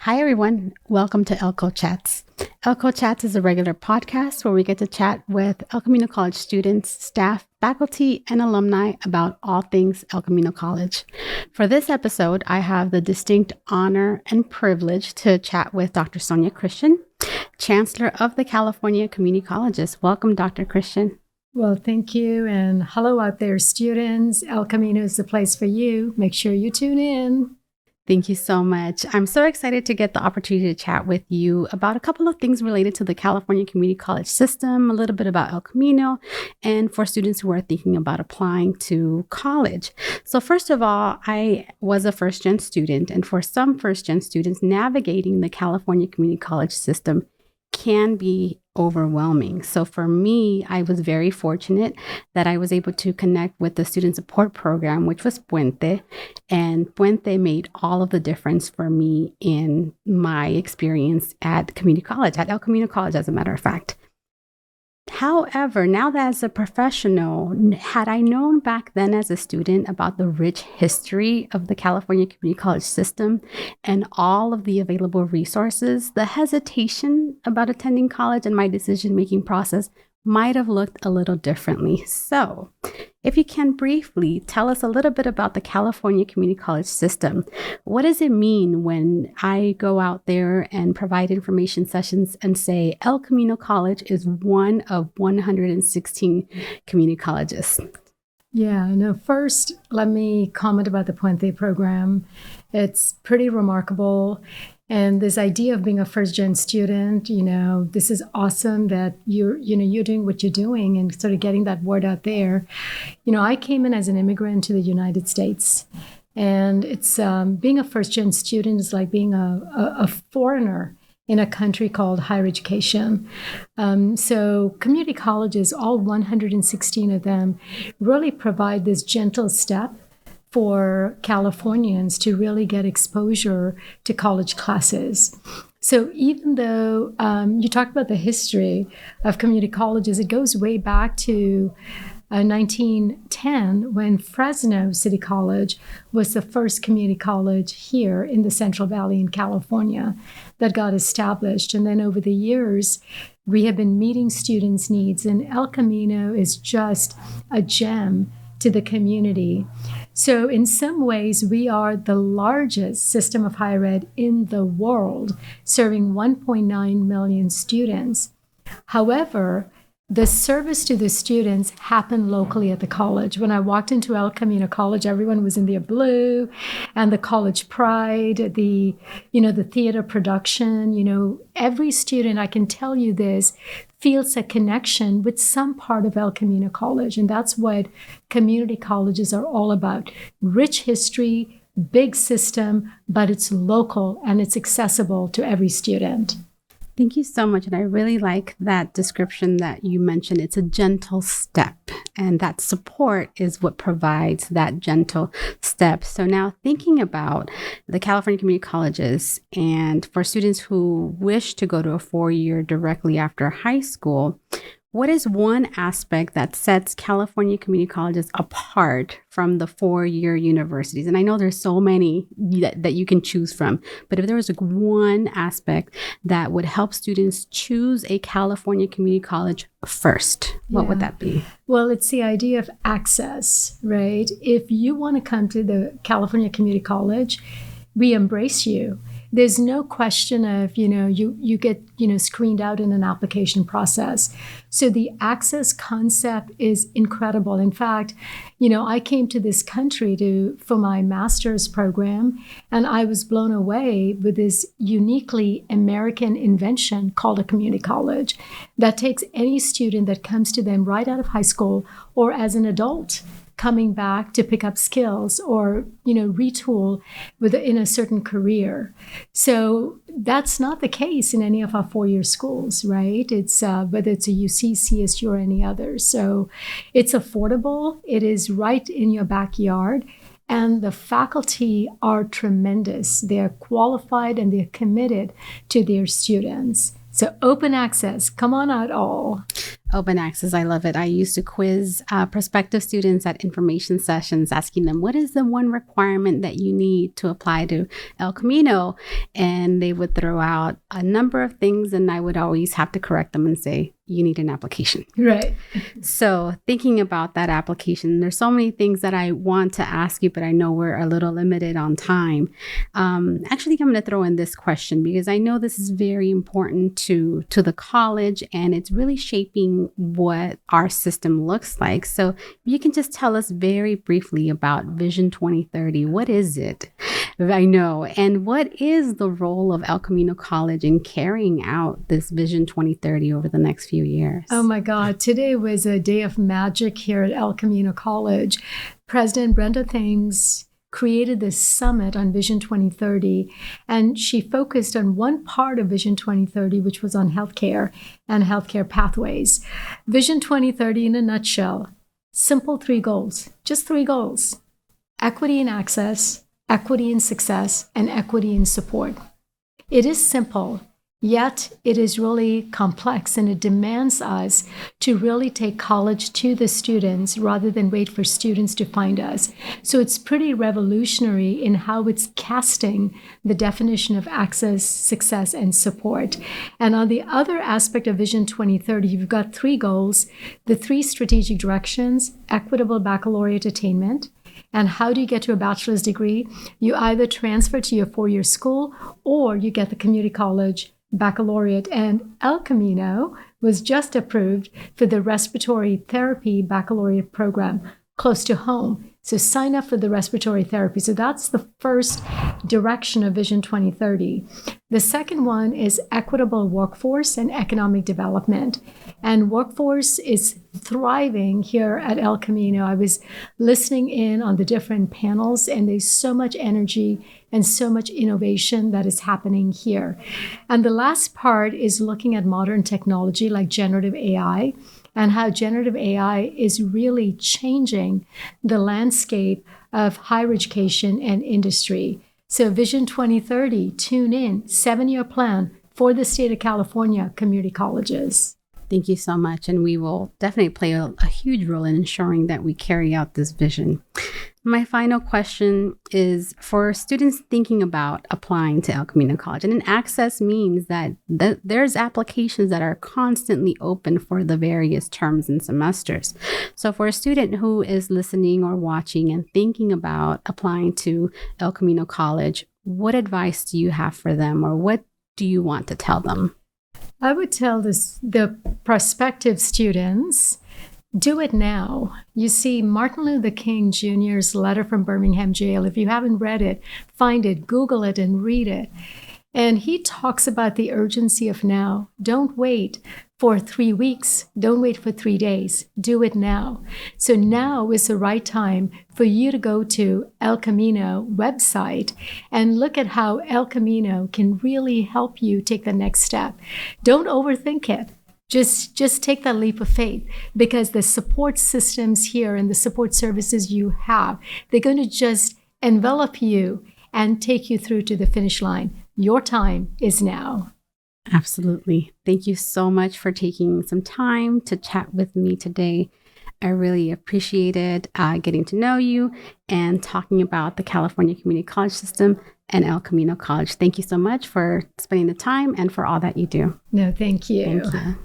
Hi, everyone. Welcome to ElCo Chats. ElCo Chats is a regular podcast where we get to chat with El Camino College students, staff, faculty, and alumni about all things El Camino College. For this episode, I have the distinct honor and privilege to chat with Dr. Sonya Christian, Chancellor of the California Community Colleges. Welcome, Dr. Christian. Well, thank you. And hello out there, students. El Camino is the place for you. Make sure you tune in. Thank you so much. I'm so excited to get the opportunity to chat with you about a couple of things related to the California Community College system, a little bit about El Camino, and for students who are thinking about applying to college. So first of all, I was a first-gen student, and for some first-gen students, navigating the California Community College system can be overwhelming. So for me, I was very fortunate that I was able to connect with the student support program, which was Puente, and Puente made all of the difference for me in my experience at community college, at El Camino College, as a matter of fact. However, now that as a professional, had I known back then as a student about the rich history of the California Community College system and all of the available resources, the hesitation about attending college and my decision-making process might have looked a little differently. So, if you can briefly tell us a little bit about the California Community College system. What does it mean when I go out there and provide information sessions and say El Camino College is one of 116 community colleges? Yeah, no, first, let me comment about the Puente program. It's pretty remarkable. And this idea of being a first-gen student, this is awesome that you're doing what you're doing and sort of getting that word out there. I came in as an immigrant to the United States, and it's being a first-gen student is like being a foreigner in a country called higher education. So community colleges, all 116 of them, really provide this gentle step for Californians to really get exposure to college classes. So even though you talked about the history of community colleges, it goes way back to 1910 when Fresno City College was the first community college here in the Central Valley in California that got established. And then over the years, we have been meeting students' needs, and El Camino is just a gem to the community. So in some ways, we are the largest system of higher ed in the world, serving 1.9 million students. However, the service to the students happened locally at the college. When I walked into El Camino College, everyone was in their blue, and the college pride, the theater production, every student, I can tell you this, feels a connection with some part of El Camino College. And that's what community colleges are all about. Rich history, big system, but it's local and it's accessible to every student. Thank you so much. And I really like that description that you mentioned. It's a gentle step, and that support is what provides that gentle step. So now thinking about the California community colleges, and for students who wish to go to a 4-year directly after high school, what is one aspect that sets California community colleges apart from the 4-year universities? And I know there's so many that you can choose from, but if there was one aspect that would help students choose a California community college first, what would that be? Well, it's the idea of access, right? If you want to come to the California Community College, we embrace you. There's no question of, you get, screened out in an application process. So the access concept is incredible. In fact, I came to this country for my master's program, and I was blown away with this uniquely American invention called a community college that takes any student that comes to them right out of high school or as an adult coming back to pick up skills or, retool in a certain career. So that's not the case in any of our 4-year schools, right? It's whether it's a UC, CSU, or any other. So it's affordable. It is right in your backyard. And the faculty are tremendous. They're qualified and they're committed to their students. So open access, come on out all. Open access, I love it. I used to quiz prospective students at information sessions, asking them, what is the one requirement that you need to apply to El Camino? And they would throw out a number of things, and I would always have to correct them and say, you need an application. Right. So thinking about that application, there's so many things that I want to ask you, but I know we're a little limited on time. Actually, I'm going to throw in this question because I know this is very important to the college, and it's really shaping what our system looks like. So you can just tell us very briefly about Vision 2030. What is it? I know. And what is the role of El Camino College in carrying out this Vision 2030 over the next few years? Oh my God. Today was a day of magic here at El Camino College. President Brenda Thames created this summit on Vision 2030, and she focused on one part of Vision 2030, which was on healthcare and healthcare pathways. Vision 2030 in a nutshell, simple 3 goals, just 3 goals: equity in access, equity in success, and equity in support. It is simple, yet it is really complex, and it demands us to really take college to the students rather than wait for students to find us. So it's pretty revolutionary in how it's casting the definition of access, success, and support. And on the other aspect of Vision 2030, you've got 3 goals, the 3 strategic directions: equitable baccalaureate attainment. And how do you get to a bachelor's degree? You either transfer to your 4-year school or you get the community college baccalaureate. And El Camino was just approved for the respiratory therapy baccalaureate program close to home. So sign up for the respiratory therapy. So that's the first direction of Vision 2030. The second one is equitable workforce and economic development. And workforce is thriving here at El Camino. I was listening in on the different panels, and there's so much energy and so much innovation that is happening here. And the last part is looking at modern technology like generative AI, and how generative AI is really changing the landscape of higher education and industry. So Vision 2030, tune in, 7-year plan for the state of California community colleges. Thank you so much. And we will definitely play a huge role in ensuring that we carry out this vision. My final question is for students thinking about applying to El Camino College. And an access means that there's applications that are constantly open for the various terms and semesters. So for a student who is listening or watching and thinking about applying to El Camino College, what advice do you have for them, or what do you want to tell them? I would tell the prospective students, do it now. You see, Martin Luther King Jr.'s letter from Birmingham jail, if you haven't read it, find it, Google it, and read it. And he talks about the urgency of now. Don't wait for 3 weeks. Don't wait for 3 days. Do it now. So now is the right time for you to go to El Camino website and look at how El Camino can really help you take the next step. Don't overthink it. Just take that leap of faith, because the support systems here and the support services you have, they're going to just envelop you and take you through to the finish line. Your time is now. Absolutely. Thank you so much for taking some time to chat with me today. I really appreciated getting to know you and talking about the California Community College System and El Camino College. Thank you so much for spending the time and for all that you do. No, thank you. Thank you.